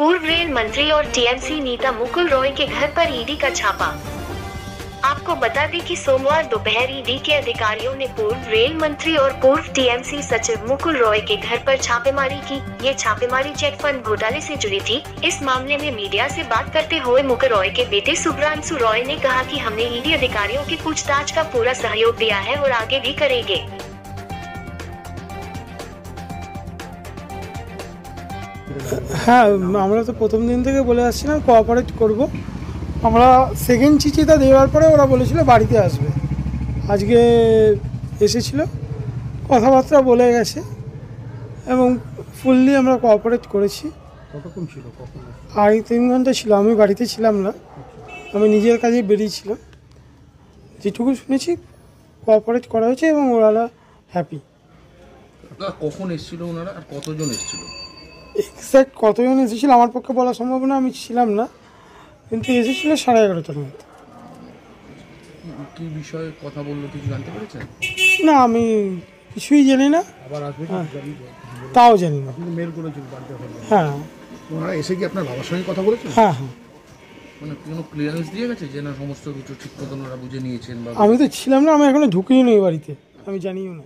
पूर्व रेल मंत्री और टीएमसी नेता मुकुल रॉय के घर पर ईडी का छापा। आपको बता दें कि सोमवार दोपहर ईडी के अधिकारियों ने पूर्व रेल मंत्री और पूर्व टीएमसी सचिव मुकुल रॉय के घर पर छापेमारी की। ये छापेमारी चेक फंड घोटाले से जुड़ी थी। इस मामले में मीडिया से बात करते हुए मुकुल रॉय के बेटे शुभ्रांशु रॉय ने कहा कि हमने ईडी अधिकारियों की पूछताछ का पूरा सहयोग दिया है और आगे भी करेंगे। হ্যাঁ, আমরা তো প্রথম দিন থেকে বলে আসছিলাম কোঅপারেট করব। আমরা সেকেন্ড চিঠিটা দেওয়ার পরে ওরা বলেছিল বাড়িতে আসবে। আজকে এসেছিল, কথাবার্তা বলে গেছে এবং ফুললি আমরা কোঅপারেট করেছি। কতক্ষণ ছিল? কখন? 3.5 ঘন্টা ছিল। আমি বাড়িতে ছিলাম না, আমি নিজের কাজে বেরিয়েছিলাম। যেটুকু শুনেছি কোঅপারেট করা হয়েছে এবং ওরা হ্যাপি। কখন এসেছিল ওনারা আর কতজন এসেছিল? এক্স্যাক্ট কতজন এসেছিল আমার পক্ষে বলা সম্ভব না, আমি ছিলাম না, কিন্তু এসেছিল 11:30টার মধ্যে। কি বিষয়ে কথা বললো কিছু জানতে পেরেছেন? না, আমি কিছুই জানি না। আবার আসবে তাও জানি না। আপনি মেল করেছেন বাড়িতে? হ্যাঁ। ওনারা এসে কি আপনার বাবার সঙ্গে কথা বলেছেন? হ্যাঁ হ্যাঁ। মানে কোনো ক্লিয়ারেন্স দিয়ে গেছে যে না সমস্ত কিছু ঠিক মতন ওরা বুঝে নিয়েছেন? আমি তো ছিলাম না, আমি এখনো ঢুকিনি এই বাড়িতে, আমি জানিও না।